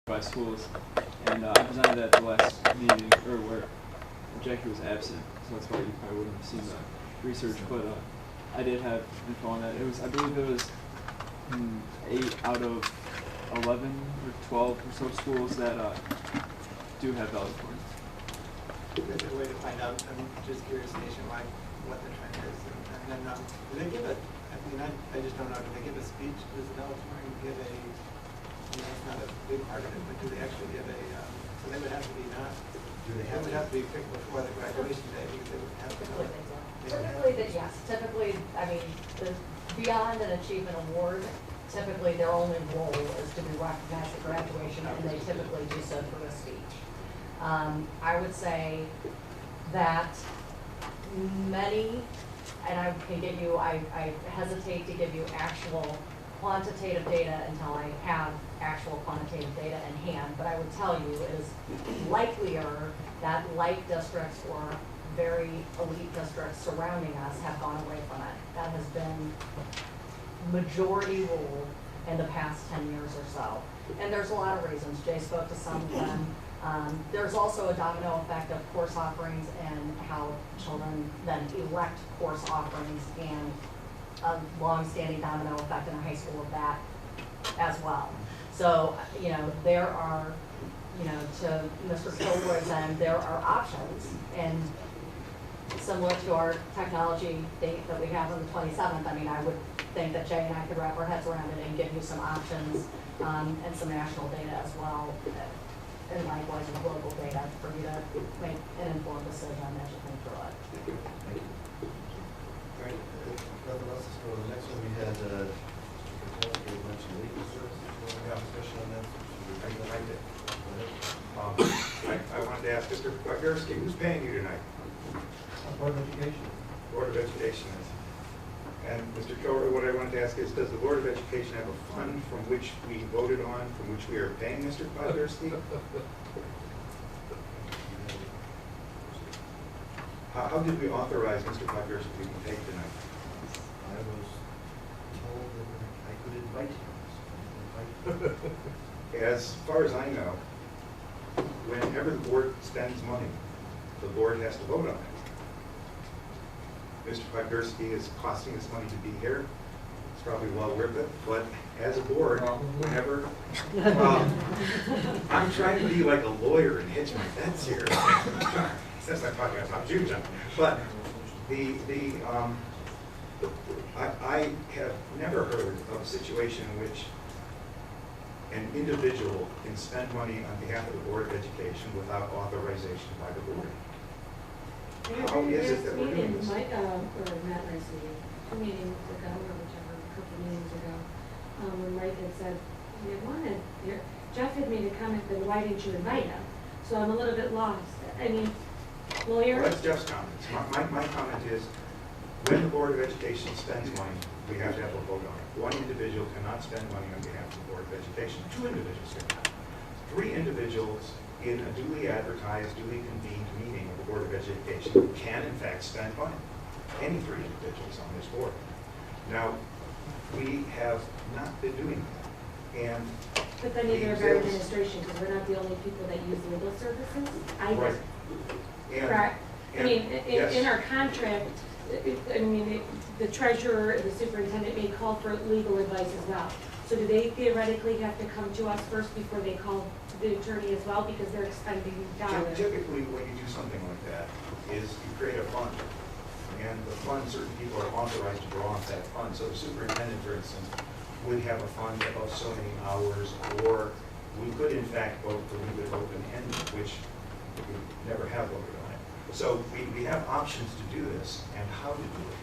by schools, and I presented at the last meeting, or where Jackie was absent, so that's why you probably wouldn't have seen the research, but I did have info on that. It was, I believe it was 8 out of 11 or 12 or so schools that do have valedictorian. Is there a way to find out? I'm just curious nationwide what the trend is. And then, do they give a, I mean, I just don't know, do they give a speech? Does the valedictorian give a, you know, it's not a big part of it, but do they actually give a, so they would have to be not, they would have to be picked before the graduation day because they would have to know. Typically, yes. Typically, I mean, beyond an achievement award, typically their only role is to be recognized at graduation, and they typically do so through a speech. I would say that many, and I can give you, I hesitate to give you actual quantitative data until I have actual quantitative data in hand, but I would tell you it is likelier that like districts or very elite districts surrounding us have gone away from it. That has been majority rule in the past 10 years or so. And there's a lot of reasons. Jay spoke to some of them. There's also a domino effect of course offerings and how children then elect course offerings, and a long-standing domino effect in a high school of that as well. So, you know, there are, you know, to Mr. Kilroy's end, there are options, and similar to our technology date that we have on the 27th, I mean, I would think that Jay and I could wrap our heads around it and give you some options and some national data as well, and likewise with local data for you to make an informed decision as you think through it. Thank you. Thank you. All right, nothing else. So the next one we had, you mentioned legal services. Do you want to have a discussion on that? I wanted to ask Mr. Bylaw, who's paying you tonight? Board of Education. Board of Education is. And Mr. Kilroy, what I wanted to ask is, does the Board of Education have a fund from which we voted on, from which we are paying Mr. Bylaw? How did we authorize Mr. Bylaw to be paid tonight? I was told that I could invite him. As far as I know, whenever the board spends money, the board has to vote on it. Mr. Bylaw is costing us money to be here. It's probably well worth it, but as a board, whenever, I'm trying to be like a lawyer and hedge my bets here. Since I'm talking about you, John. But I have never heard of a situation in which an individual can spend money on behalf of the Board of Education without authorization by the board. How is it that we're doing this? Or not last meeting, 2 meetings ago, or whichever, a couple meetings ago, when Mike had said, Jeff had made a comment, then why didn't you invite him? So I'm a little bit lost. I mean, lawyer? Well, that's Jeff's comments. My comment is, when the Board of Education spends money, we have to have a vote on it. One individual cannot spend money on behalf of the Board of Education. 2 individuals cannot. 3 individuals in a duly advertised, duly convened meeting of the Board of Education can in fact spend money. Any 3 individuals on this board. Now, we have not been doing that. And but then neither of our administration, because we're not the only people that use legal services. Right. Correct. I mean, yes. in our contract, the treasurer, the superintendent may call for legal advice as well. So do they theoretically have to come to us first before they call the attorney as well, because they're expending dollars? Typically, when you do something like that, is you create a fund. And the fund, certain people are authorized to draw off that fund. So the superintendent, for instance, would have a fund of so many hours, or we could in fact vote to leave it open-ended, which we never have voted on it. So we have options to do this and how to do it.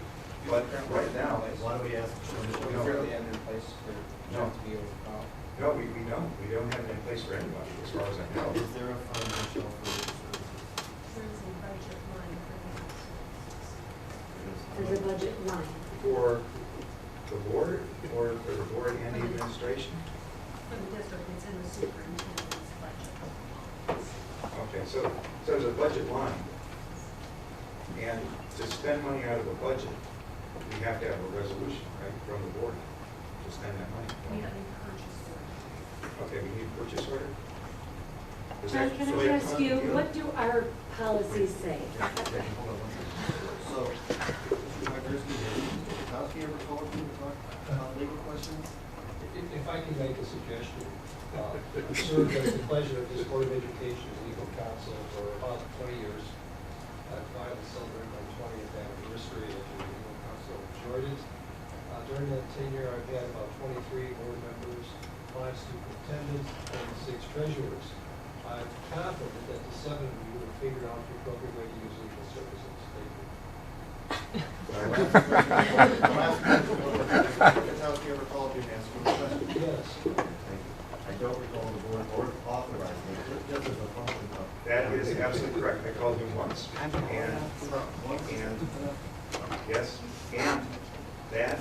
But right now, why don't we ask? We currently have in place for Jeff to be able to file. No, we don't. We don't have it in place for anybody, as far as I know. Is there a fund, Michelle, for legal services? There's a budget line for there's a budget line. For the board, or for the board and the administration? For the district, it's in the superintendent's budget. Okay, so there's a budget line. And to spend money out of a budget, we have to have a resolution, right, from the board to spend that money. We have a purchase order. Okay, we need a purchase order? Is John, that can the way I it ask comes you, to you? what do our policies say? Hold on one second. So, Mr. Wagnerski, has Mr. Potowski ever called you to talk about legal questions? If I can make a suggestion, I've served as the pleasure of this Board of Education's legal counsel for about 20 years. I've finally celebrated my 20th anniversary as the legal counsel of Jordan. During that tenure, I've had about 23 board members, 5 superintendents, and 6 treasurers. I'm confident that the 7 of you have figured out the appropriate way to use legal services. Thank you. Last question. Mr. Potowski ever called you and asked you a question? Yes. Thank you. I don't recall the board authorizing it, just as a function of. That is absolutely correct. I called him once, and yes, and that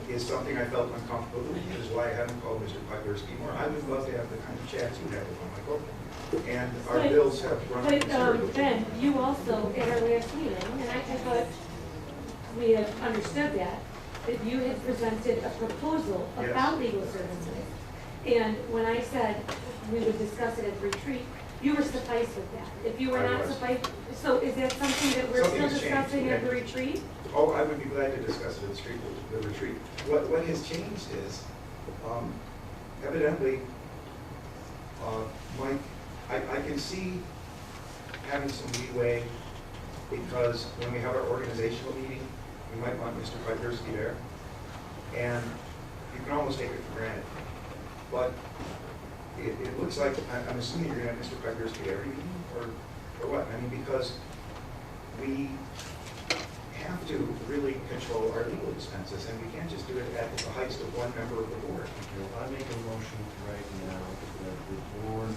is something I felt uncomfortable with, which is why I haven't called Mr. Puglerski more. I would love to have the kind of chats you have with him, Michael. And our bills have run up considerably. But Ben, you also, at our last meeting, and I thought we had understood that you had presented a proposal Yes. about legal services. And when I said we would discuss it at retreat, you were sufficed with that. If you were I not was. sufficed, so is that something that we're Something still has changed, discussing at the and- retreat? Oh, I would be glad to discuss it at the retreat. What has changed is, evidently, Mike, I can see having some leeway because when we have our organizational meeting, we might want Mr. Puglerski there. And you can almost take it for granted. But it looks like, I'm assuming you're gonna have Mr. Puglerski there, or what? I mean, because we have to really control our legal expenses, and we can't just do it at the height of one member of the board. If I make a motion right now that the board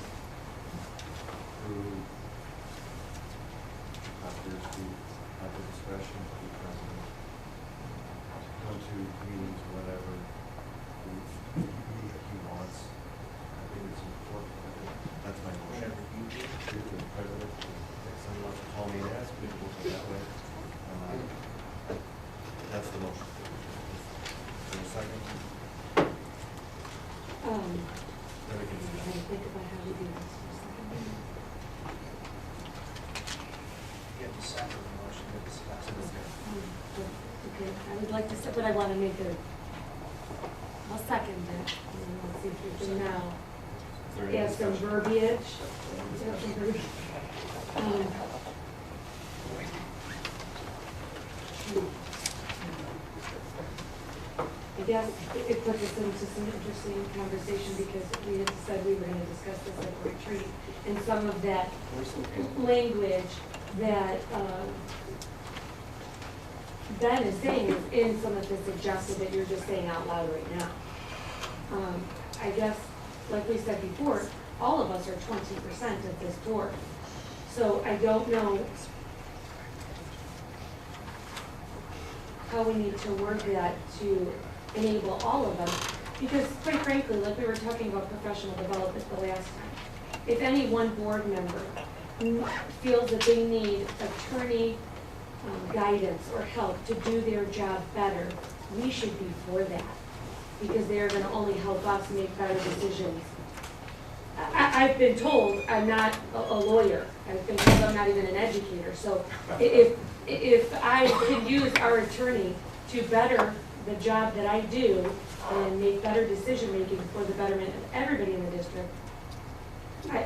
approve Potowski at the discretion of the president to come to meetings, whatever he wants, I think it's important. That's my motion. To the president, if someone wants to call me and ask me, we'll go that way. That's the motion. Is there a second? Then we can do I that. think about how we do this for a second. You have to second the motion to discuss it. Okay, I would like to, but I want to make a, I'll second it, and then we'll see if we can now Is there any add some discussion? verbiage. Any Add some discussion? verbiage. I guess it puts us into some interesting conversation because we had said we were going to discuss this at the retreat, and some of that language that Ben is saying is in some of the suggested that you're just saying out loud right now. I guess, like we said before, all of us are 20% of this board. So I don't know how we need to word that to enable all of us. Because quite frankly, like we were talking about professional development the last time, if any one board member feels that they need attorney guidance or help to do their job better, we should be for that. Because they are gonna only help us make better decisions. I've been told I'm not a lawyer. I've been told I'm not even an educator. So if I can use our attorney to better the job that I do and make better decision-making for the betterment of everybody in the district,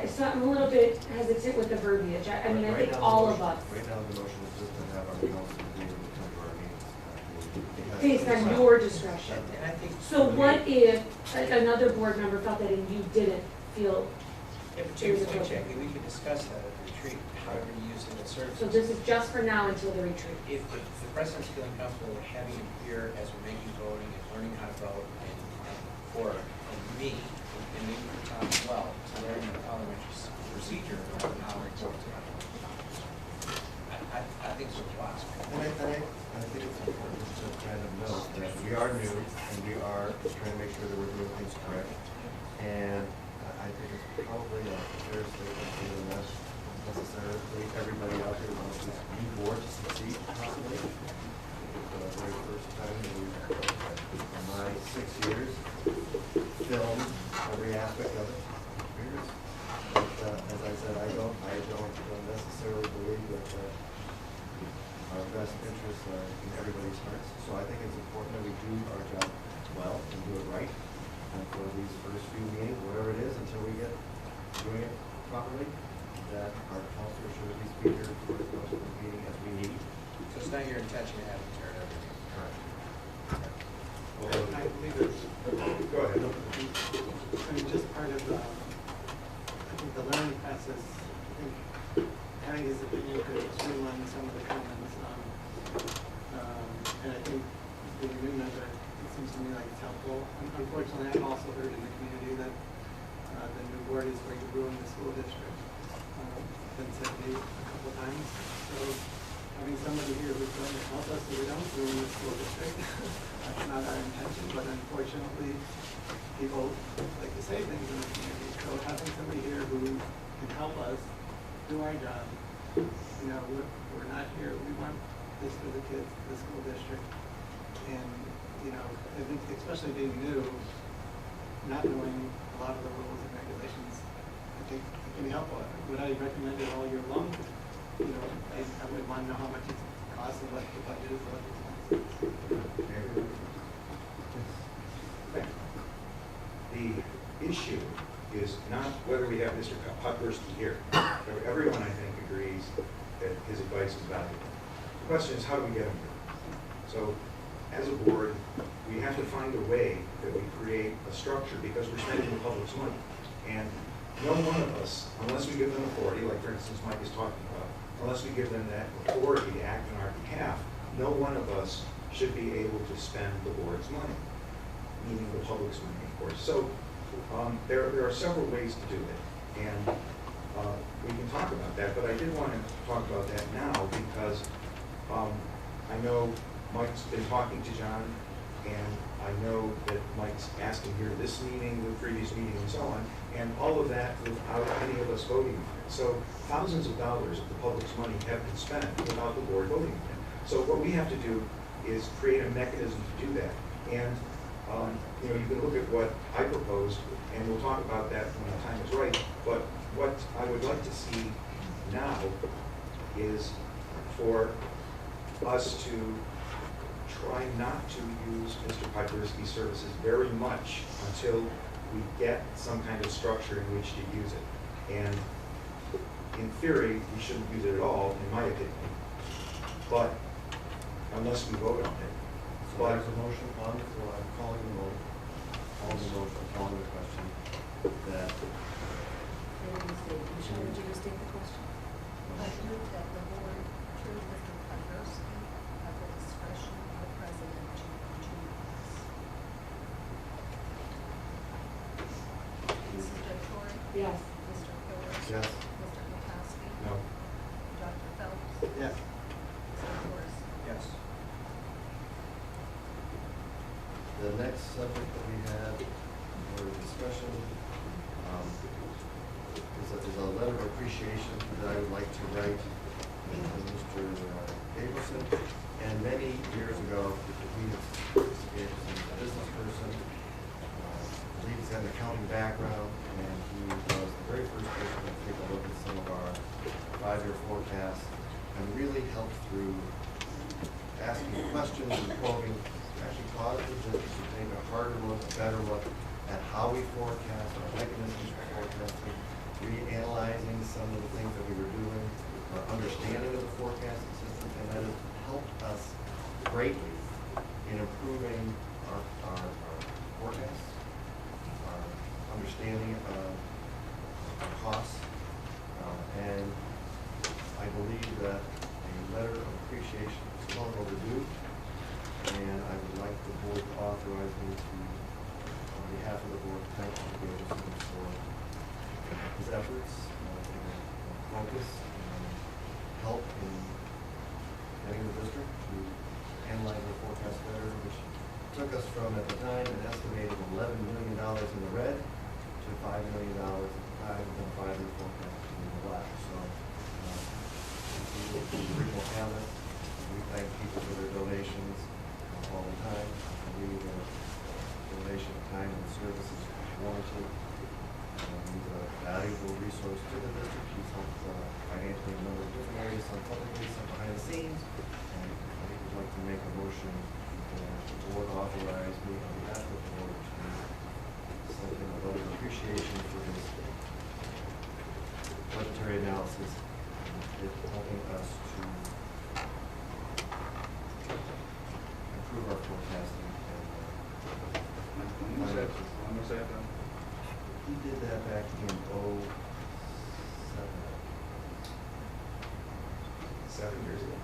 so I'm a little bit hesitant with the verbiage. I mean, I Right think now, all the of motion- us, Right now, the motion is just to have our council be able to come to our meetings. based on your discretion. And I think. So what if another board member felt that and you didn't feel, Yeah, but James, we could discuss that at the retreat, however you use the services. so this is just for now until the retreat? If the president's feeling comfortable with having him here as we're making voting and learning how to vote and for me, and maybe for Tom as well, to learn the parliamentary procedure and how it works. I think it's a plus. And I think it's important to kind of note that we are new and we are trying to make sure that we're doing things correct. And I think it's probably a fair statement to not necessarily everybody out here wants this new board to succeed possibly. It's the very first time that we've, in my 6 years, filmed every aspect of it. But as I said, I don't necessarily believe that our best interests are in everybody's hearts. So I think it's important that we do our job well and do it right. And for these first few meetings, whatever it is, until we get doing it properly, that our counselor should at least be here for as much of the meeting as we need. So it's not your intention to have them tear it everything? Correct. I believe it's, Go ahead. I mean, just part of, I think the learning process, I think, having his opinion could streamline some of the comments. And I think being a new member, it seems to me like it's helpful. Unfortunately, I've also heard in the community that the new board is going to ruin the school district. Been said to me a couple of times. So having somebody here who's going to help us so we don't ruin the school district, that's not our intention, but unfortunately, people like to say things in the community. So having somebody here who can help us do our job, you know, we're not here, we want this for the kids, the school district. And, you know, I think especially being new, not knowing a lot of the rules and regulations, I think it can be helpful. Would I recommend it all year long? You know, I would want to know how much it costs and what the budget is, what the expenses. The issue is not whether we have Mr. Putkersky here. Everyone, I think, agrees that his advice is valuable. The question is, how do we get him here? So, as a board, we have to find a way that we create a structure because we're spending the public's money. And no one of us, unless we give them authority, like for instance Mike is talking about, unless we give them that authority to act on our behalf, no one of us should be able to spend the board's money, meaning the public's money, of course. So there are several ways to do it, and we can talk about that, but I did want to talk about that now because I know Mike's been talking to John, and I know that Mike's asking here this meeting, the previous meeting, and so on, and all of that without any of us voting on it. So thousands of dollars of the public's money have been spent without the board voting on it. So what we have to do is create a mechanism to do that. And you know, you can look at what I proposed, and we'll talk about that when the time is right. But what I would like to see now is for us to try not to use Mr. Putkersky's services very much until we get some kind of structure in which to use it. And in theory, we shouldn't use it at all, in my opinion, but unless we vote on it. So there's a motion on the floor. I'm calling the motion. Calling the question that. Michelle, would you restate the question? I move that the board approve Mr. Putkersky at the discretion of the president to choose. Mrs. Victoria? Yes. Mr. Phillips? Yes. Mr. Potowski? No. Dr. Phelps? Yes. Mr. Forrest? Yes. The next subject that we had for discussion is a letter of appreciation that I would like to write to Mr. Gabrielson. And many years ago, he is a business person. I believe he's got an accounting background, and he was the very first person to take a look at some of our 5-year forecasts and really help through asking questions and quoting. Actually taught us to take a harder look, a better look at how we forecast, our mechanisms for forecasting, reanalyzing some of the things that we were doing, our understanding of the forecasting system, and that has helped us greatly in improving our forecasts, our understanding of our costs, and I believe that a letter of appreciation is long overdue. And I would like the board to authorize me to, on behalf of the board, thank Mr. Gabrielson for his efforts, focus, and help in getting the district to analyze the forecast better, which took us from, at the time, an estimated $11 million in the red to $5 million at the time, and then 5-year forecast in the black. So, regional talent, we thank people for their donations all the time. I believe that donation of time and service is warranted. He's a valuable resource to the district. He's helped financially in a number of different areas, some publicly, some behind the scenes. And I would like to make a motion for the board authorize me on behalf of the board to send him a letter of appreciation for his budgetary analysis and helping us to improve our forecasting. When was that done? He did that back in 07. 7 years ago.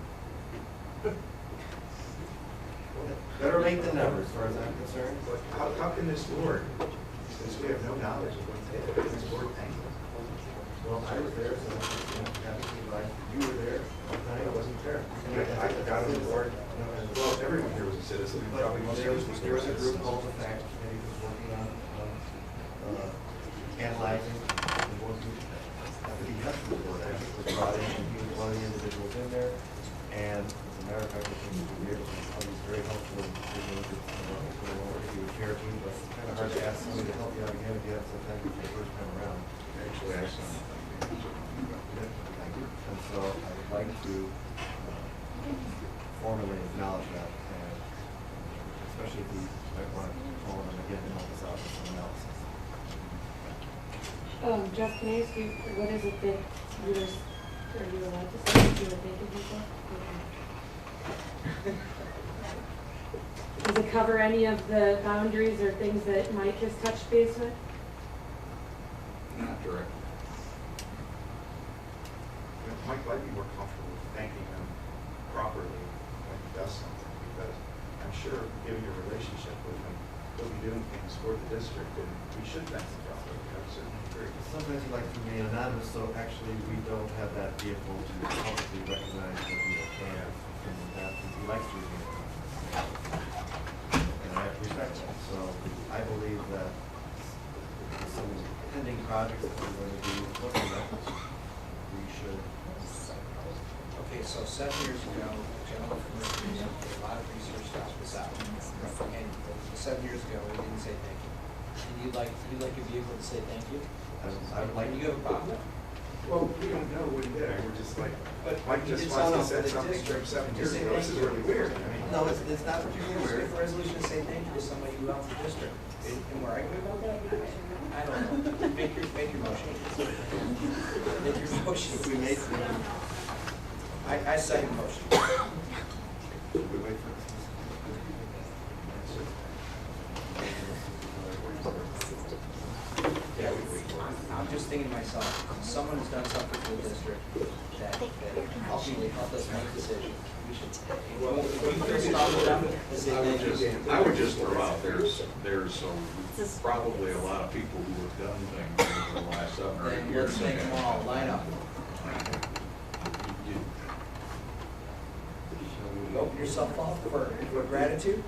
Better late than never, as far as I'm concerned. But how can this board, since we have no knowledge of what's there, how can this board thank you? Well, I was there, so like you were there. I wasn't there. I got on the board. Well, everyone here was a citizen. But Probably most there of was us a were group citizens. called the Fact Committee was working on analyzing and working at the behest of the board. Actually was brought in, and he was one of the individuals in there. And as a matter of fact, I think he was very helpful in figuring out what's going on, if you would care to, but it's kind of hard to ask somebody to help you out again if you have some time for the first time around. Actually, excellent. And so I would like to formally acknowledge that, and especially if we might want to call him again to help us out with some analysis. Jeff, can I ask you, what is it that you were, are you allowed to say that you were thinking before? Does it cover any of the boundaries or things that Mike has touched base with? Not directly. Mike might be more comfortable thanking him properly when he does something, because I'm sure, given your relationship with him, he'll be doing things for the district, and we should thank him properly. I certainly agree. Sometimes he likes to remain anonymous, so actually we don't have that vehicle to publicly recognize that we are fans from that, because he likes to remain anonymous. And I respect that, so I believe that some pending projects that we're going to be looking at, we should. Okay, so 7 years ago, a gentleman from Mercury did a lot of research to help us out. And 7 years ago, we didn't say thank you. And you'd like a vehicle to say thank you? I would like And you have a problem? Well, we don't know what he did, we're just like, But Mike you just did wants to something say for the something from district. 7 years Say ago, this is thank you. really weird, I mean. No, it's not particularly weird. A resolution to say thank you to somebody who helped the district. And where I go about that, I don't know. Make your motion. Make your motion. If we made, I second the motion. we wait for this. Yeah, I'm just thinking to myself, someone has done something for the district that ultimately helped us make decisions. We should, if you feel strong enough to say thank you. I would just throw out there's probably a lot of people who have done things over the last 7 or 8 Then years. let's thank them all, line up. You open yourself up for gratitude?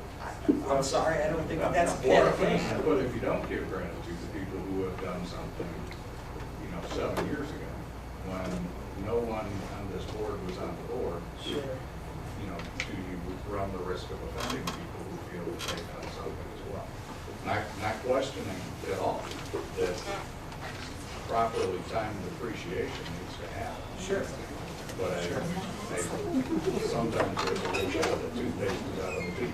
I'm sorry, I don't think that's a bad thing. But if you don't give gratitude to people who have done something, 7 years ago, when no one on this board was on the board, Sure. do you run the risk of offending people who feel that they've done something as well? Not questioning at all that properly timed appreciation needs to happen. Sure. But sometimes there's a way out of the toothpaste is out of the tube.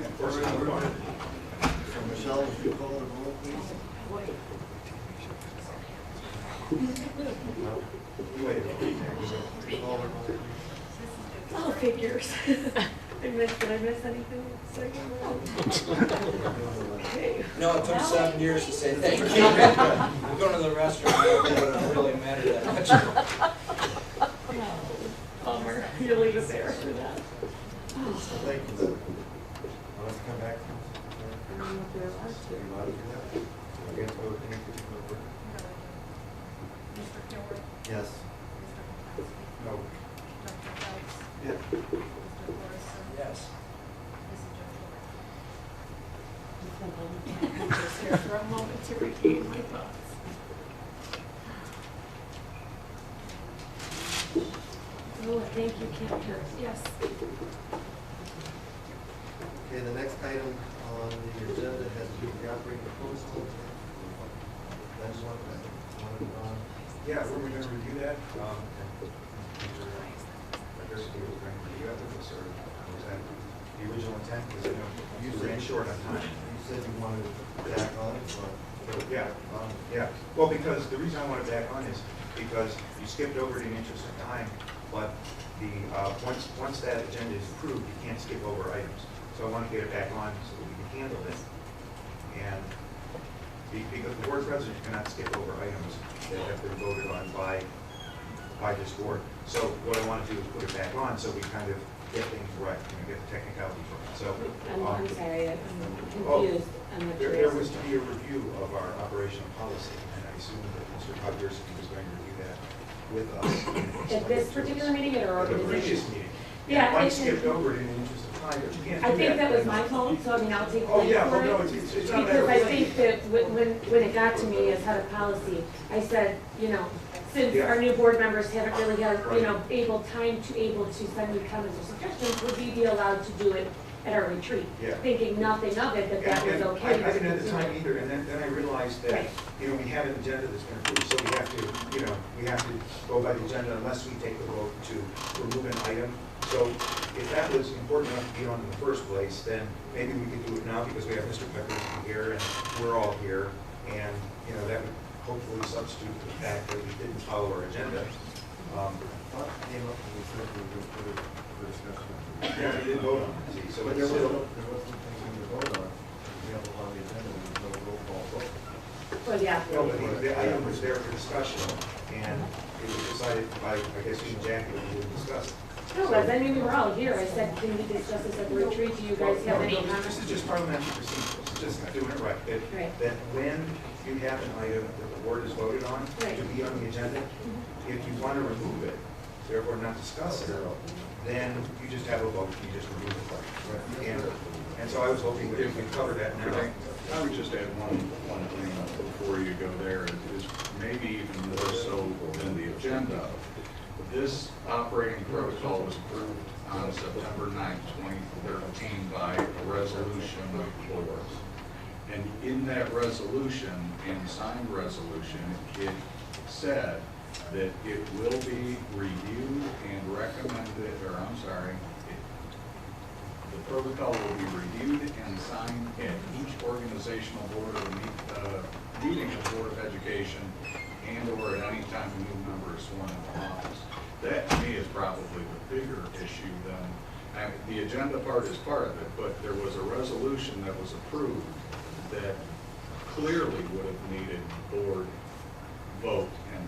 Of course, it's not water. So Michelle, would you call the roll, please? No? You waited. Call the roll, please. Oh, figures. Did I miss anything? Okay. No, it took 7 years to say thank you. I'm going to the restaurant, I don't think it would really matter that much. Bummer. You leave it there for that. Thank you. Want us to come back? I don't know if they're allowed to. You want to do that? We have to go with any particular word? Mr. Kilmer? Yes. Mr. Potowski? No. Dr. Phelps? Yeah. Mr. Morrison? Yes. Mrs. Jeffrey? I'm just here for a moment to regain my thoughts. Oh, thank you, Kim. Yes. Okay, the next item on the agenda has to do with the operating proposal. That's one thing. Yeah, we're going to review that, and either, I guess we were going to review that with us, or was that the original intent? Because you ran short on time. You said you wanted to back on it, but Yeah, yeah. Well, because the reason I want it back on is because you skipped over it in interest of time, but the, once that agenda is approved, you can't skip over items. So I want to get it back on so that we can handle it. And because the board president cannot skip over items that have been voted on by this board. So what I want to do is put it back on so we kind of get things right, get the technicalities right. So I'm sorry, I'm Oh, confused. I'm not there sure. was to be a review of our operational policy, and I assume that Mr. Bylaw was going to review that with us. At this particular meeting or At the previous organization? meeting. Yeah, Mike it- skipped over it in the interest of time, but you can't do I that. think that was my fault, so I mean, I'll take Oh, blame yeah, for well, no, it. it's not a matter Because of I blame. think that when it got to me as head of policy, I said, you know, since Yeah. our new board members haven't really had, Right. you know, able to send me comments or suggestions, would we be allowed to do it at our retreat? Yeah. Thinking nothing of it, that was And okay. I to didn't have the do time it. either, and then I realized that, Right. you know, we have an agenda that's been approved, so we have to, you know, we have to go by the agenda unless we take the vote to remove an item. So if that was important enough to be on in the first place, then maybe we could do it now because we have Mr. Peppersky here and we're all here. And, you know, that would hopefully substitute the fact that we didn't follow our agenda. what came up when we said we were going to put it for discussion? Yeah, we didn't vote on it, see, so But it's there still. wasn't anything to vote on. We have on the agenda, there was no roll call vote. Well, yeah. No, but the item was there for discussion and it was decided by, I guess, you and Jackie that we would discuss it. No, guys, I mean, we were all here. I said, can we discuss this at the retreat? Do you guys have any No, comments? This is just parliamentary procedure, it's just doing it right. Right. That when you have an item that the board has voted on Right. to be on the agenda, if you want to remove it, therefore not discuss it, then you just have a vote, you just remove it. And so I was hoping that we could cover that now. I would just add one thing before you go there, is maybe even more so than the agenda. This operating protocol was approved on September 9th, 2013 by a resolution of the board. And in that resolution, in signed resolution, it said that it will be reviewed and recommended, the protocol will be reviewed and signed at each organizational board or meeting of the Board of Education and/or at any time a new member is sworn into office. That, to me, is probably the bigger issue than, the agenda part is part of it, but there was a resolution that was approved that clearly would have needed board vote and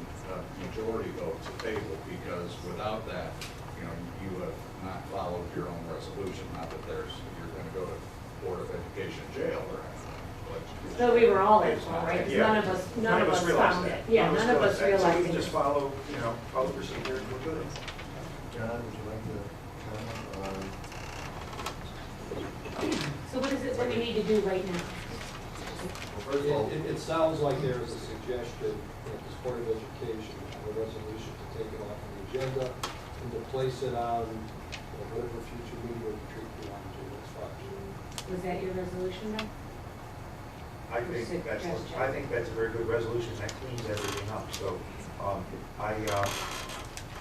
majority vote to table, because without that, you know, you have not followed your own resolution. Not that you're going to go to Board of Education jail or anything. But So we were all in fault, right? 'Cause Yeah. none of us realized found that. it. Yeah, none of us So we realized can it. just follow, follow procedure and we're good. John, would you like to comment on? So what is it that we need to do right now? Well, first of all, It sounds like there is a suggestion that this Board of Education have a resolution to take it off the agenda and to place it on whatever future meeting or retreat you want to do. That's fine. Was that your resolution then? I think that's a very good resolution, that cleans everything up. So I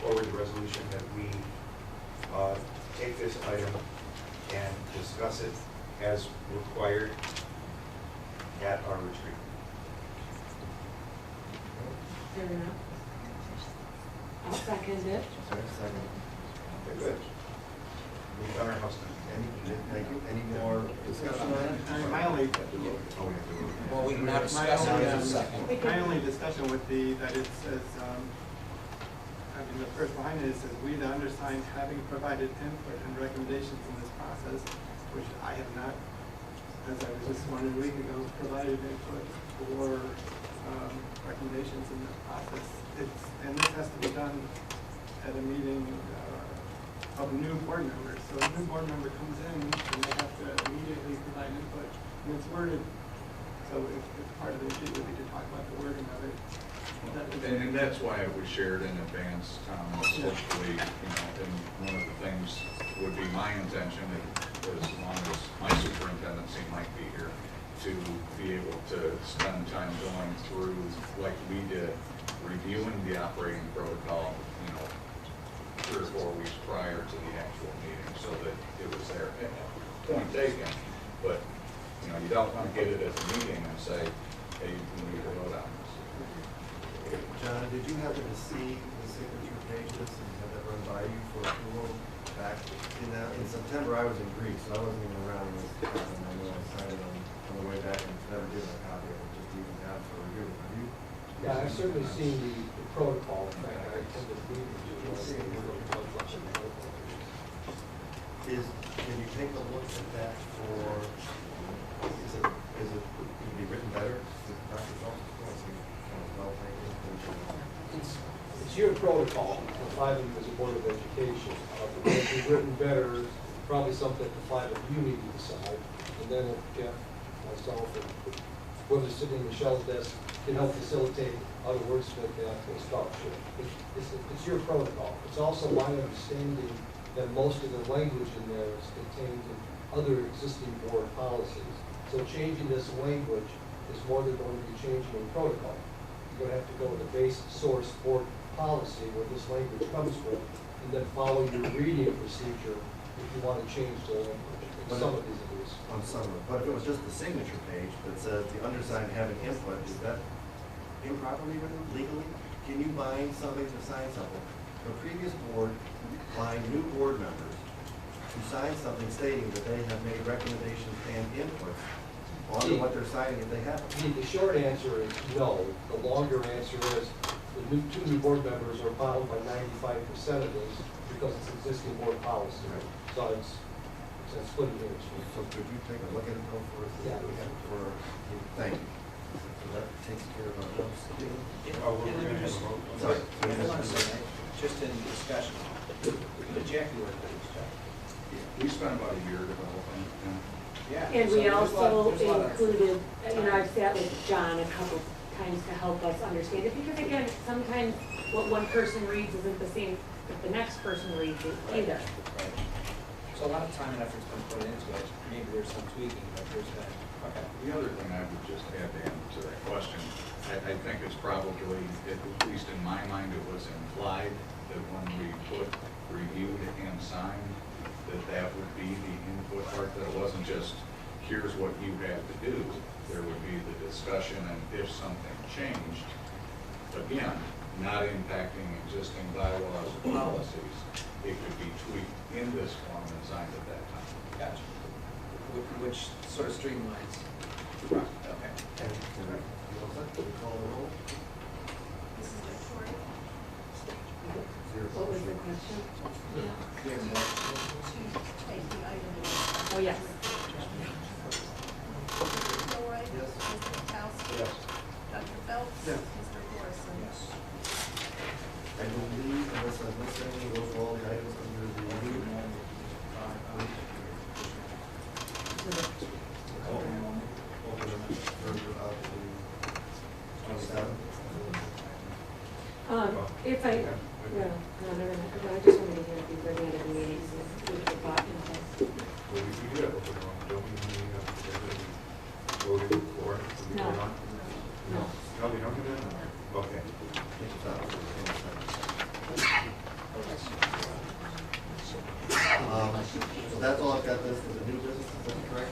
forward the resolution that we take this item and discuss it as required at our retreat. Fair enough. I'll second it. sorry, second. Okay, good. We've done our house now. Thank you. Any more discussion on it? My only, Well, we can now discuss it in a second. my only discussion would be that it says, I mean, the first line is, says, we, the undersigned, having provided input and recommendations in this process, which I have not, as I was just wondering a week ago, provided input or recommendations in this process. And this has to be done at a meeting of new board members. So a new board member comes in and they have to immediately provide input. And it's worded, so if part of the issue would be to talk about the wording of it. And that's why it was shared in advance, hopefully, and one of the things would be my intention, as long as my superintendency might be here, to be able to spend time going through, like we did, reviewing the operating protocol, 3 or 4 weeks prior to the actual meeting, so that it was there. Point taken, but, you don't want to get it at the meeting and say, hey, we need to vote on this. John, did you happen to see the signature pages and have that run by you for approval back in September? I was in Greece, so I wasn't even around this time, and I know I signed it on the way back and never given a copy of it, just even have for review. Have you? Yeah, I've certainly seen the protocol. In fact, I attended the meeting. Can you take a look at that for, is it, can it be written better? Dr. Phelps, well, It's your protocol, the 5 of you as a Board of Education. It can be written better, probably something that the 5 of you need to decide. And then if Jeff, myself, and whoever's sitting in Michelle's desk can help facilitate how to wordsmith that, we'll start. It's your protocol. It's also my understanding that most of the language in there is contained in other existing board policies. So changing this language is more than going to be changing in protocol. You're going to have to go with the base source board policy where this language comes from, and then follow your reading procedure if you want to change the language. In some of these it is. On some of it, but if it was just the signature page that says the undersigned having input, is that improperly written legally? Can you bind somebody to sign something? The previous board bind new board members to sign something stating that they have made recommendations and inputs on what they're signing if they have. The short answer is no. The longer answer is the 2 new board members are bound by 95% of this because it's existing board policy. So it's a splitting hairs. So could you take a look at it though for us? Yeah. Thank you. So that takes care of our notes. Sorry. Hold on a second. Just in discussion. Jack, you were We spent about a year developing. Yeah. And so we there's a lot- also there's a lot of- included, I've sat with John a couple times to help us understand it, because again, sometimes what one person reads isn't the same that the next person reads it either. Right. So a lot of time and effort's been put into it. Maybe there's some tweaking, but there's been, okay. The other thing I would just add to answer that question, I think it's probably, at least in my mind, it was implied that when we put reviewed and signed, that would be the input part, that it wasn't just, here's what you have to do. There would be the discussion, and if something changed, again, not impacting existing bylaws or policies, it could be tweaked in this form and signed at that time. Gotcha. Which sort of streamlines. Okay. And you all set? We call the roll? Mrs. Victoria? What was the question? Clear more. To take the item. Oh, yes. Mr. Gilroy? Yes. Mr. Mikowski? Yes. Dr. Phelps? Yes. Mr. Morrison? Yes. I believe, unless I'm missing any, those are all the items under the review. If I, no, never mind. I just wanted to hear it before the end of the meeting, so we could thought in place. Well, we do have a vote on, don't we, voted for it? Do we No. vote on? No. No, we don't do that? Okay. So that's all I've got this for the new business, is that correct?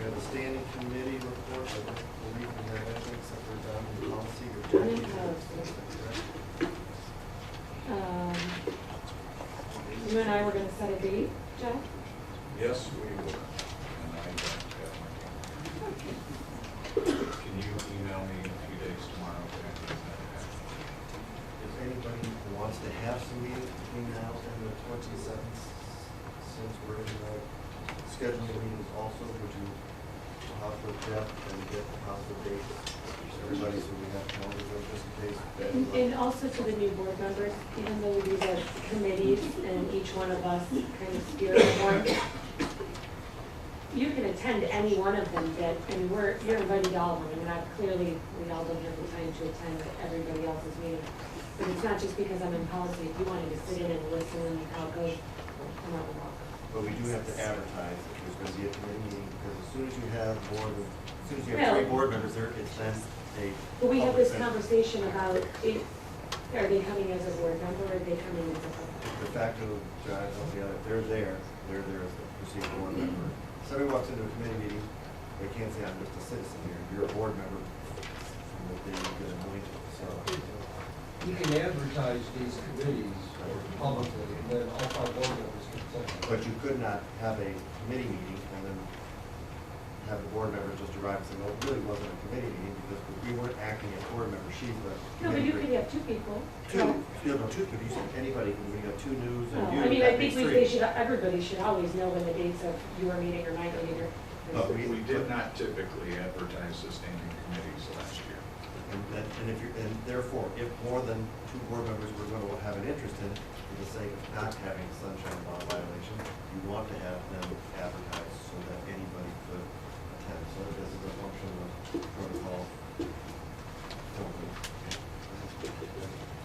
We have the standing committee report, I don't believe we have anything except for down in policy or. Down in policy. You and I were gonna set a date, Jeff? Yes, we were, and I don't have my calendar. Can you email me a few days tomorrow? Is anybody who wants to have some meetings between now and the 27th, since we're in the scheduling meetings also, would you talk with Jeff and get the possible dates? Everybody, so we have calendars just in case. And also to the new board members, even though these are committees and each one of us kind of steer the board, you can attend any one of them that, and you're invited to all of them. I mean, clearly, we all don't have the time to attend everybody else's meeting. But it's not just because I'm in policy. If you wanted to sit in and listen and how it goes, I'm not welcome. But we do have to advertise if there's gonna be a committee meeting, because as soon as you have more than, as soon as you have 3 Well- board members there, it's then a. But we have public this meeting. conversation about, are they coming as a board member, or are they coming as a public? De facto, guys, on the other, they're there as a perceived board member. Somebody walks into a committee meeting, they can't say, I'm just a citizen here, you're a board member, and that they get anointed, so. You can advertise these committees publicly, and then all 5 board members can attend. But you could not have a committee meeting and then have the board members just arrive and say, well, it really wasn't a committee meeting because we weren't acting as board members, she's the. No, but you could have 2 people. Two, but you said anybody, when you have 2 news and No, you, I mean, I that think makes they 3. should, everybody should always know when the dates of your meeting or my meeting are. But We did not typically advertise the standing committees last year. And if you're, and therefore, if more than 2 board members were going to have an interest in it, for the sake of not having sunshine law violation, you want to have them advertised so that anybody could attend. So this is a function of protocol.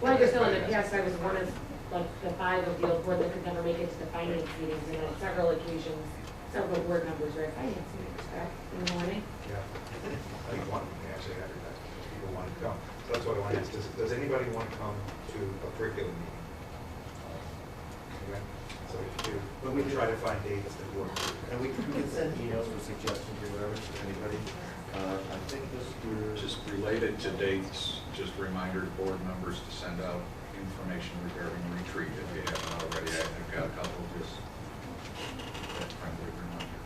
Well, I just know in the past, I was one of, like, the 5 of the old board that could never make it to the finance meetings, and on several occasions, several board members were at finance meetings, correct, in the morning? Yeah. I think one, we actually advertised, people want to come. So that's what I want to ask, does anybody want to come to a curriculum meeting? Okay, so if you do, But we we try to find dates that work. And we can send emails or suggestions or whatever to anybody. I think this year. Just related to dates, just reminder to board members to send out information regarding retreat if you haven't already. I've got a couple just that friendly reminder.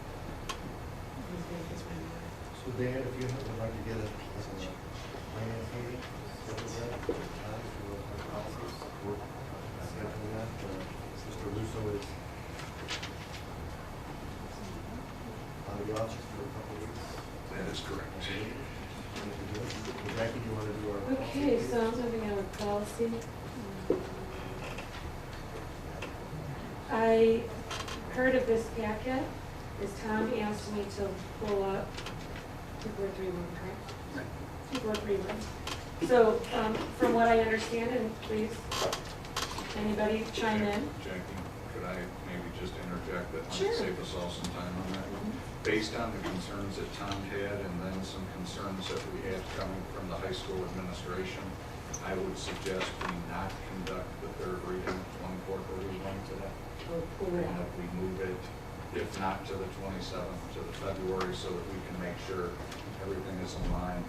So Dan, if you would like to get a finance meeting, schedule that time to our policies, work scheduling that. Mr. Russo is out of the office for a couple of weeks. That is correct. Jackie, do you want to do our? Okay, so I'm moving on with policy. I heard of this packet, as Tom asked me to pull up 2431, correct? 2431. So, from what I understand, and please, anybody chime in? Jackie, could I maybe just interject that Sure. might save us all some time on that? Based on the concerns that Tom had and then some concerns that we had coming from the high school administration, I would suggest we not conduct the 3rd reading, 2431 today. Or pull it And out? if we move it, if not to the 27th, to the February, so that we can make sure everything is in line.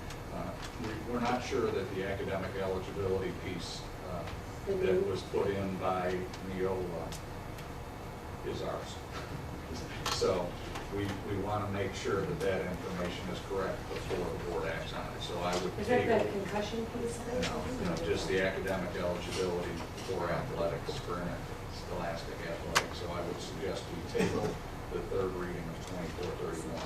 We're not sure that the academic eligibility piece that was put in by Neola is ours. So we want to make sure that that information is correct before the board acts on it. So I would Is that table, the concussion piece? just the academic eligibility for athletics, for scholastic athletics. So I would suggest we table the 3rd reading of 2431.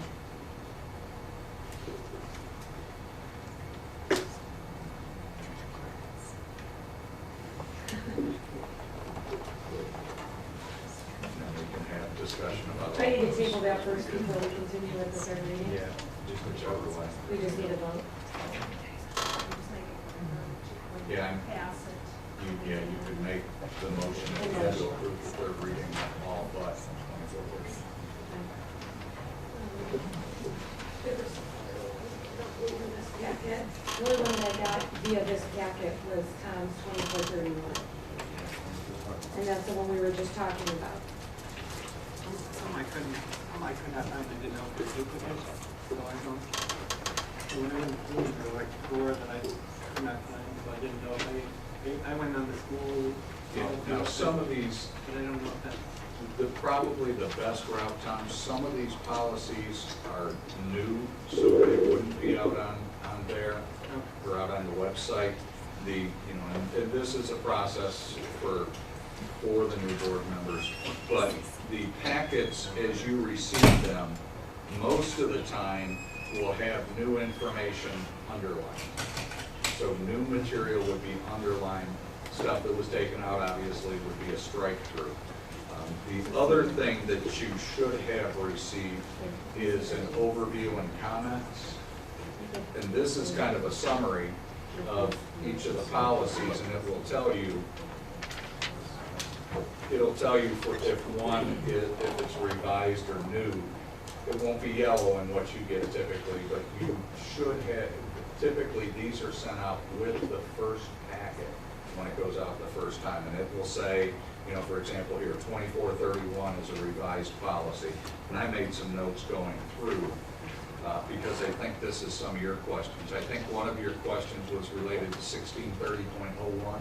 And then we can have discussion about. I need to table that first before we continue with the 3rd reading. Yeah, just whichever way. We just need a vote. Yeah, I'm- Pass it. You could make the motion at the end to approve the 3rd reading of all but 2431. This packet, the only one that I got via this packet was Tom's 2431. And that's the one we were just talking about. Some I could not find, I didn't know if it was duplicate, so I don't, so when I went through, there were like 4 that I could not find, so I didn't know if I went on the school. Yeah, now some of these, But I don't know if that, probably the best route, Tom, some of these policies are new, so they wouldn't be out on there or out on the website. And this is a process for the new board members, but the packets, as you receive them, most of the time will have new information underlined. So new material would be underlined. Stuff that was taken out, obviously, would be a strike through. The other thing that you should have received is an overview and comments. And this is kind of a summary of each of the policies, and it will tell you it'll tell you if one is, if it's revised or new. It won't be yellow in what you get typically, but you should have, typically these are sent out with the first packet when it goes out the first time. And it will say, you know, for example here, 2431 is a revised policy. And I made some notes going through because I think this is some of your questions. I think one of your questions was related to 1630.01.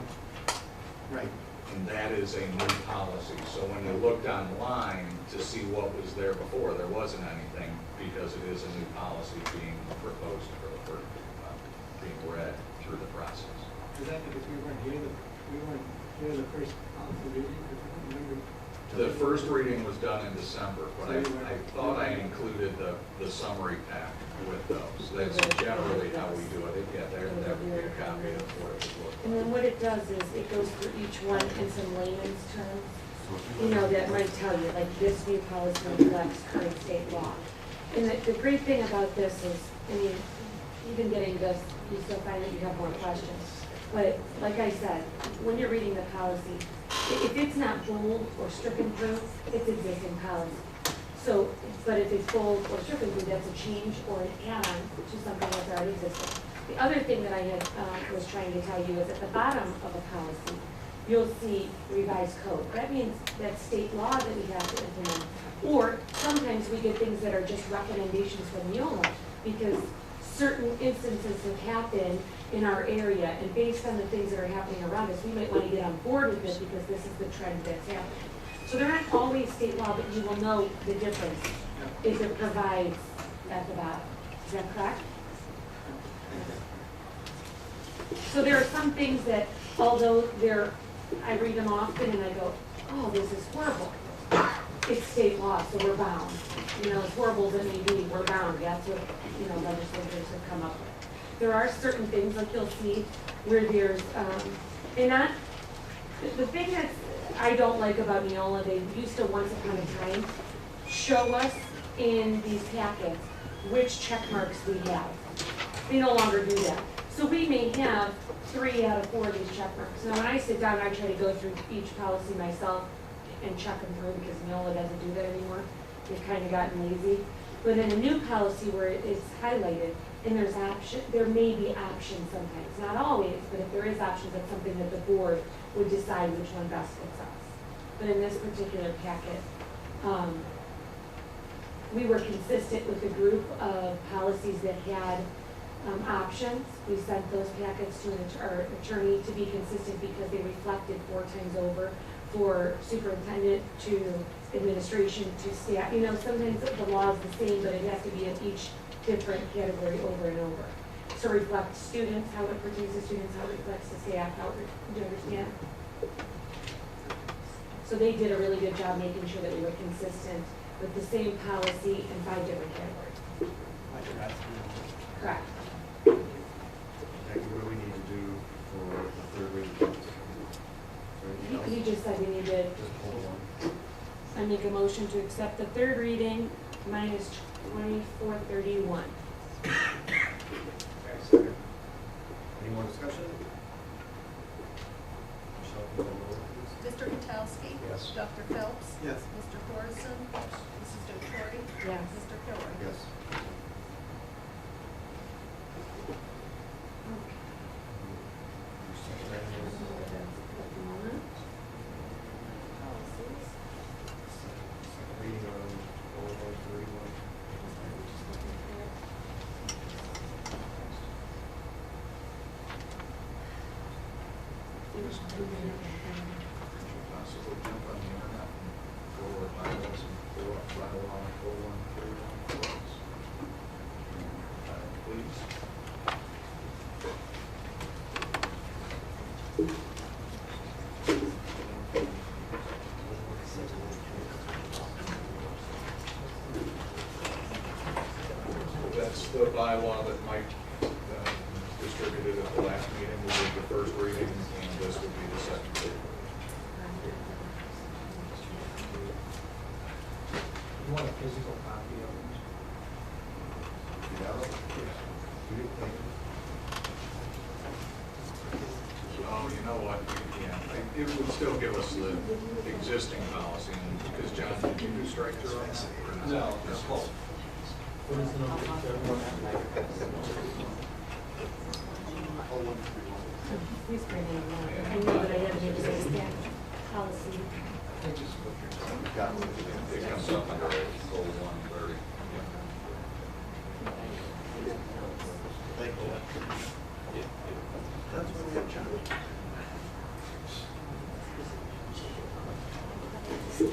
Right. And that is a new policy. So when you looked online to see what was there before, there wasn't anything because it is a new policy being proposed for being read through the process. Is that because we weren't here the first policy reading? Because I don't remember. The first reading was done in December, but I thought I included the summary pack with those. That's generally how we do it. Yeah, there would be a copy of what it would look like. And then what it does is it goes through each one in some layman's terms, you know, that might tell you, like, this new policy reflects current state law. And the great thing about this is, I mean, even getting this, you still find that you have more questions. But like I said, when you're reading the policy, if it's not bold or stricken through, it's existing policy. So, but if it's bold or stricken through, that's a change or an add-on to something that's already existing. The other thing that I had was trying to tell you is at the bottom of a policy, you'll see revised code. That means that's state law that we have to implement. Or sometimes we get things that are just recommendations from Neola because certain instances have happened in our area, and based on the things that are happening around us, we might want to get on board with this because this is the trend that's happening. So they're not always state law, but you will know the difference if it provides at the bottom. Is that correct? So there are some things that, although I read them often and I go, oh, this is horrible. It's state law, so we're bound. You know, as horrible as it may be, we're bound. That's what, you know, legislators have come up with. There are certain things, like you'll see, where there's, and not, the thing that I don't like about Neola, they used to once upon a time show us in these packets which check marks we have. They no longer do that. So we may have 3 out of 4 of these check marks. Now when I sit down, I try to go through each policy myself and check them through because Neola doesn't do that anymore. They've kind of gotten lazy. But in a new policy where it's highlighted and there's option, there may be options sometimes, not always, but if there is options, that's something that the board would decide which one best fits us. But in this particular packet, we were consistent with the group of policies that had options. We sent those packets to our attorney to be consistent because they reflected 4 times over for superintendent to administration to staff. You know, sometimes the law is the same, but it has to be in each different category over and over. So reflect students, how it pertains to students, how it reflects to staff, how it, do you understand? So they did a really good job making sure that we were consistent with the same policy in 5 different categories. Correct. Becky, what do we need to do for the third reading? He just said we need to, Just hold on. I make a motion to accept the 3rd reading minus 2431. Second. Any more discussion? Michelle, can you call the roll, please? Mr. Katsowski. Yes. Dr. Phelps. Yes. Mr. Thorson. Mrs. Dotori. Yes. Mr. Pillar. Yes. Your second item is, second reading on 0131. Possibly jump on the internet and go over bylaws and go up bylaw 0131. Please. That's the bylaw that Mike distributed at the last meeting. We did the first reading, and this would be the second reading. You want a physical copy of it? Oh, you know what? Yeah, it would still give us the existing policy, and because John, did you do strike through on that? or not? No, it's full. What is the number? Please bring it up. I knew that I had to make a staff policy. It comes up under 0130. Thank you. That's what we have, John. So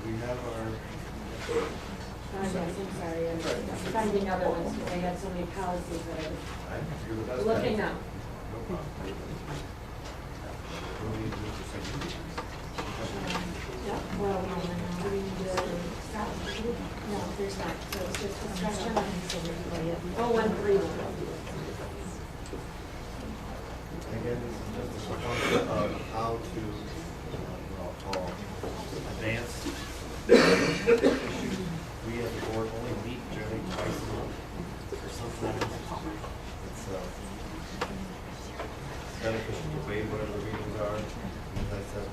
we have our, Yes, I'm sorry, I'm finding other ones, because I had so many policies that I you're the best. was looking up. No problem. We'll need to do the same. Yeah, well, no, there's not, so it's just discussion. Oh, 131. Again, this is just a function of how to, what I'll call, advance issues. We as a board only meet generally twice a month, or sometimes it's beneficial to waive whatever the readings are. As I said,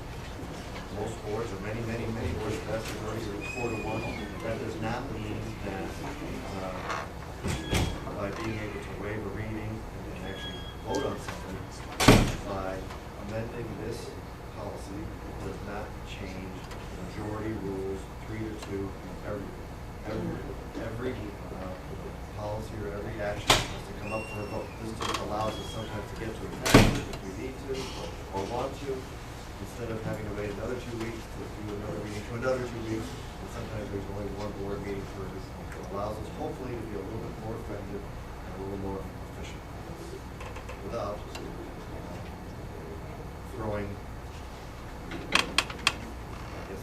most boards, or many boards, best majority are 4-1. That does not mean that by being able to waive a reading and actually vote on something, by amending this policy, does not change the majority rules 3-2 every policy or every action has to come up for a vote. This just allows us sometimes to get to a time if we need to or want to, instead of having to wait another 2 weeks to do another meeting to another 2 weeks. And sometimes there's only one board meeting for this. It allows us hopefully to be a little bit more effective and a little more efficient without throwing, I guess,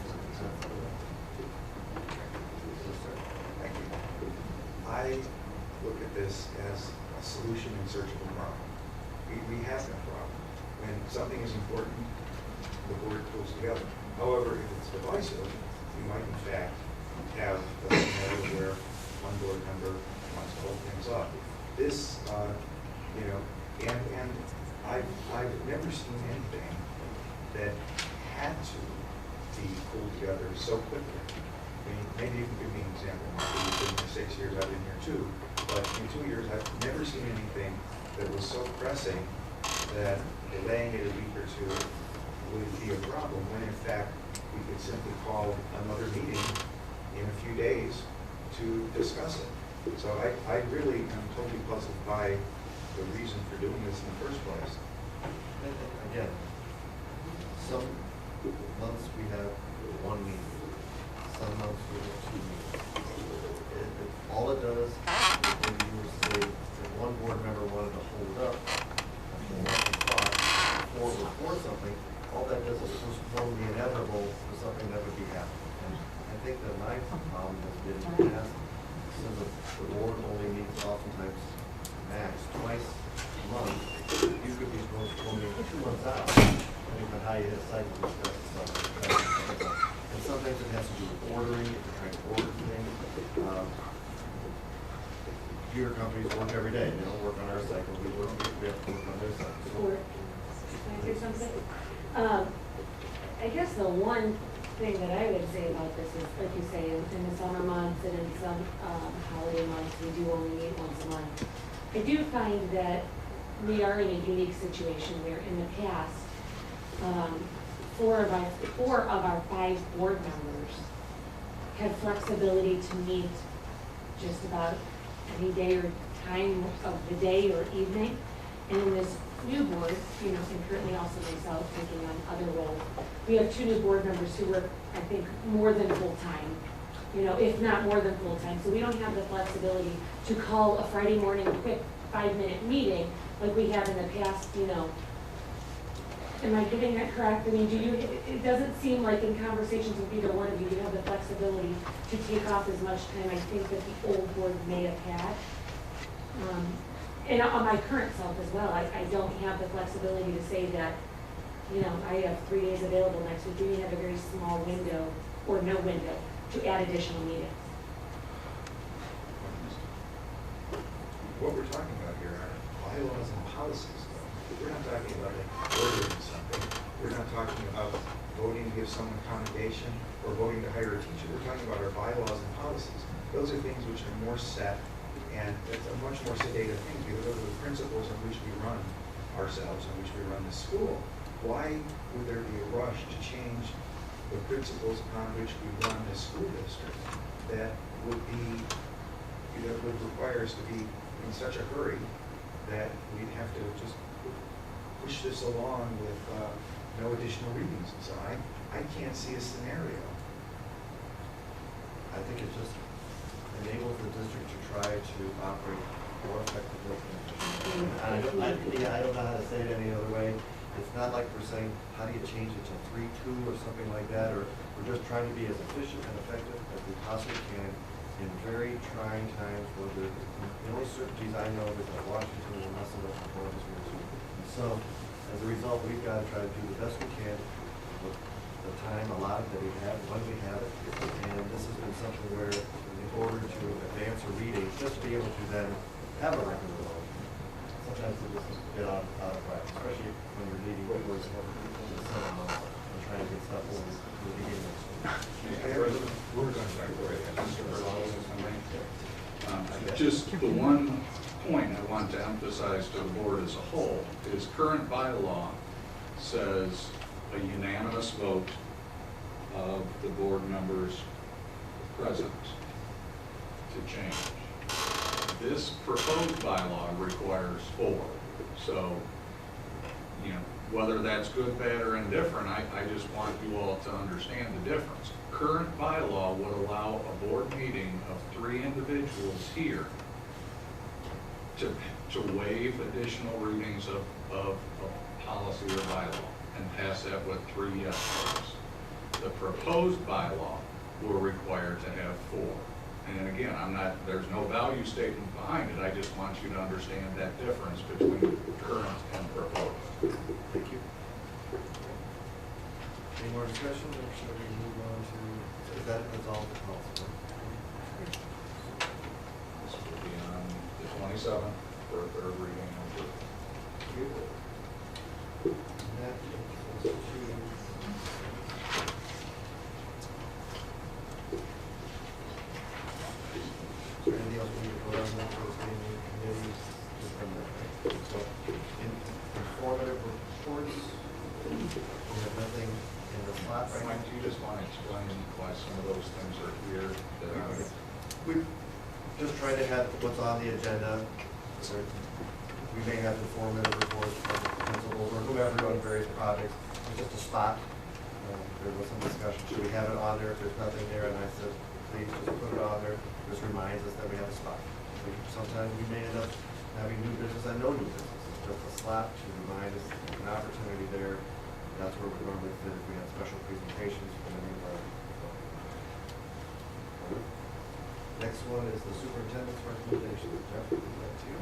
Thank you. I look at this as a solution in search of a problem. We have that problem. When something is important, the board pulls together. However, if it's divisive, we might in fact have a scenario where one board member wants to hold things up. This, and I've never seen anything that had to be pulled together so quickly. I mean, maybe you can give me an example. You've been here 6 years, I've been here 2. But in 2 years, I've never seen anything that was so pressing that delaying it a week or 2 would be a problem, when in fact, we could simply call another meeting in a few days to discuss it. So I really am totally puzzled by the reason for doing this in the first place. again, some months we have one meeting, some months we have 2 meetings. All it does, if you were to say, if one board member wanted to hold up before something, all that does is postpone the inevitable for something that would be happening. And I think that my problem has been in the past, since the board only meets oftentimes max twice a month, you could be postponing 2 months out, depending on how you decide to discuss stuff. And sometimes it has to do with ordering, if you're trying to order things. Computer companies work every day, they don't work on our cycle, we have to work on their cycle. Or, can I say something? I guess the one thing that I would say about this is, like you say, in the summer months and in some holiday months, we do only meet once a month. I do find that we are in a unique situation where in the past, 4 of our 5 board members had flexibility to meet just about any day or time of the day or evening. And in this new board, and currently also myself taking on other roles, we have 2 new board members who work, I think, more than full-time, if not more than full-time. So we don't have the flexibility to call a Friday morning quick 5-minute meeting like we have in the past, Am I getting that correct? I mean, it doesn't seem like in conversations with either one of you, you have the flexibility to take off as much time I think that the old board may have had. And on my current self as well, I don't have the flexibility to say that, you know, I have 3 days available next week. You have a very small window or no window to add additional meetings. What we're talking about here are bylaws and policies, though. We're not talking about like ordering something. We're not talking about voting to give someone commendation or voting to hire a teacher. We're talking about our bylaws and policies. Those are things which are more set, and it's a much more sedated thing, because those are the principles on which we run ourselves, on which we run the school. Why would there be a rush to change the principles upon which we run the school district that would require us to be in such a hurry that we'd have to just push this along with no additional readings? And so I can't see a scenario. I think it just enables the district to try to operate more effectively. I don't know how to say it any other way. It's not like we're saying, how do you change it to 3-2 or something like that, or we're just trying to be as efficient and effective as we possibly can in very trying times where the only certainties I know is that Washington will mess it up before this year. And so, as a result, we've got to try to do the best we can with the time allotted that we have, when we have it. And this has been something where, in order to advance a reading, just to be able to then have a record of it, sometimes it just get out of whack, especially when you're leading towards the 7 months and trying to get stuff over the beginning of Just the one point I want to emphasize to the board as a whole is current bylaw says a unanimous vote of the board members present to change. This proposed bylaw requires 4. So, you know, whether that's good, bad, or indifferent, I just want you all to understand the difference. Current bylaw would allow a board meeting of 3 individuals here to waive additional readings of policy or bylaw and pass that with 3 yes votes. The proposed bylaw will require to have 4. And again, there's no value statement behind it. I just want you to understand that difference between current and proposed. Thank you. Any more discussion, or should we move on to, that's all the policy? This will be on the 27th for a 3rd reading. And that takes us to is there anything else we need to put on that for the standing committees? So, informative reports, we have nothing in the slot right Mike, now. do you just want to explain why some of those things are here? We just try to have what's on the agenda. We may have informative reports from principals or whoever on various projects. It's just a spot. There was some discussion, should we have it on there if there's nothing there? And I said, please just put it on there. This reminds us that we have a spot. Sometimes we may end up having new business and no new business. It's just a slot to remind us an opportunity there. That's where we normally fit if we have special presentations from any of our. Next one is the superintendent's recommendation. Jeff, that's you.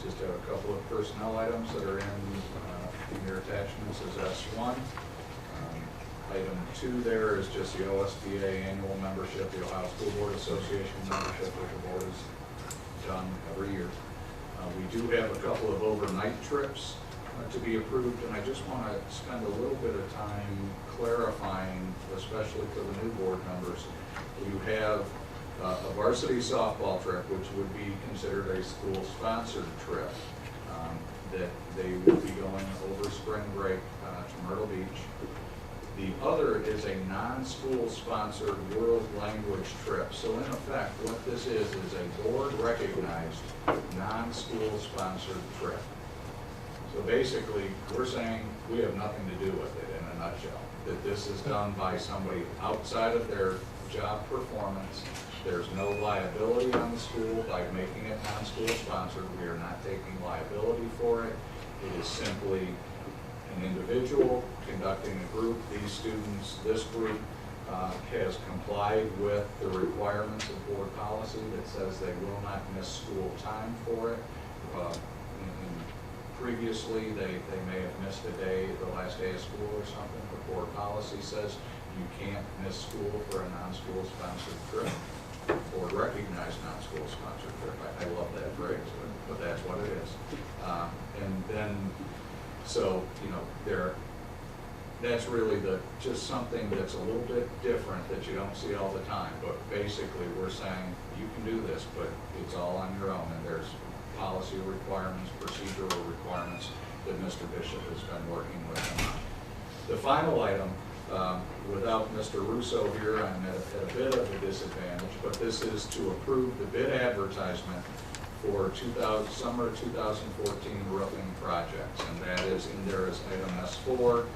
Just have a couple of personnel items that are in your attachments as S1. Item 2 there is just the OSBA annual membership, the Ohio School Board Association membership, which the board has done every year. We do have a couple of overnight trips to be approved, and I just want to spend a little bit of time clarifying, especially for the new board members. You have a varsity softball trip, which would be considered a school-sponsored trip, that they would be going over spring break to Myrtle Beach. The other is a non-school sponsored world language trip. So in effect, what this is a board-recognized non-school sponsored trip. So basically, we're saying we have nothing to do with it in a nutshell. That this is done by somebody outside of their job performance. There's no liability on the school by making it non-school sponsored. We are not taking liability for it. It is simply an individual conducting a group, these students, this group, has complied with the requirements of board policy that says they will not miss school time for it. Previously, they may have missed a day, the last day of school or something, but board policy says you can't miss school for a non-school sponsored trip. Board recognized non-school sponsored trip. I love that phrase, but that's what it is. And then, so, you know, that's really just something that's a little bit different that you don't see all the time. But basically, we're saying you can do this, but it's all on your own, and there's policy requirements, procedural requirements that Mr. Bishop has been working with them on. The final item, without Mr. Russo here, I'm at a bit of a disadvantage, but this is to approve the bid advertisement for summer 2014 roofing projects, and that is in there as item S4.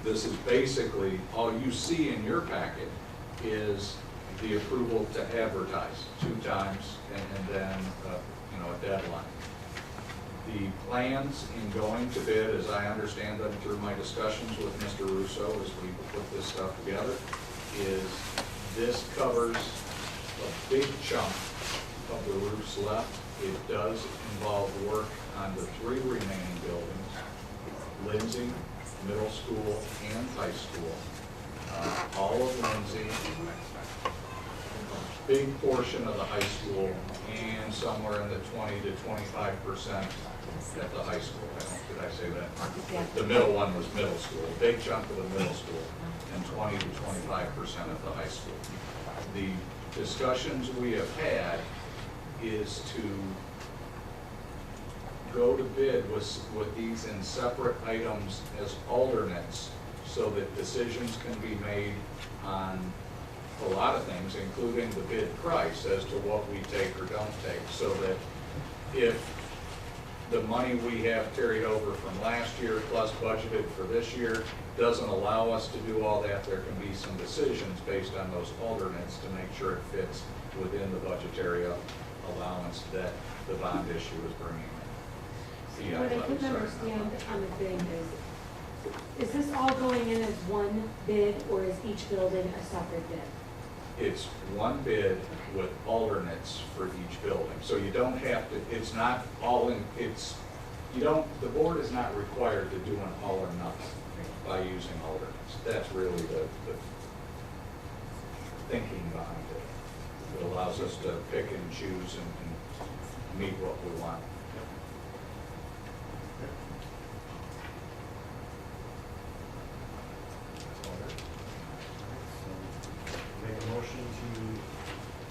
This is basically, all you see in your packet is the approval to advertise 2 times and then a deadline. The plans in going to bid, as I understand them through my discussions with Mr. Russo as we put this stuff together, is this covers a big chunk of the roofs left. It does involve work on the 3 remaining buildings, Lindsay, middle school, and high school. All of Lindsay, a big portion of the high school, and somewhere in the 20 to 25% at the high school. Did I say that? The middle one was middle school, a big chunk of the middle school, and 20 to 25% of the high school. The discussions we have had is to go to bid with these in separate items as alternates so that decisions can be made on a lot of things, including the bid price as to what we take or don't take, so that if the money we have carried over from last year plus budgeted for this year doesn't allow us to do all that, there can be some decisions based on those alternates to make sure it fits within the budgetary allowance that the bond issue is bringing in. What I couldn't understand on the bid is this all going in as one bid, or is each building a separate bid? It's one bid with alternates for each building. So you don't have to, it's not all in, the board is not required to do an all or nothing by using alternates. That's really the thinking behind it. It allows us to pick and choose and meet what we want. Make a motion to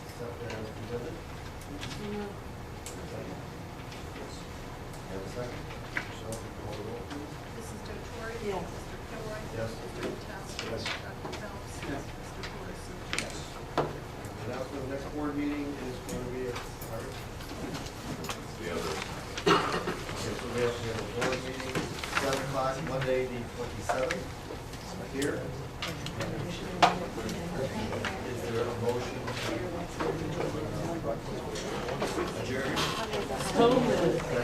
accept that as presented. Second. Have a second. Michelle, call the roll, please. Mrs. Dotori? Yes. Mr. Kilroy? Yes. Mr. Vitale? Yes. Dr. Phelps? Yes. Mr. Morrison? Yes. The announcement of the next board meeting is going to be at, The other. okay, so we have a board meeting, 7 o'clock, Monday, the 27th, here. Is there a motion to adjourn? So moved.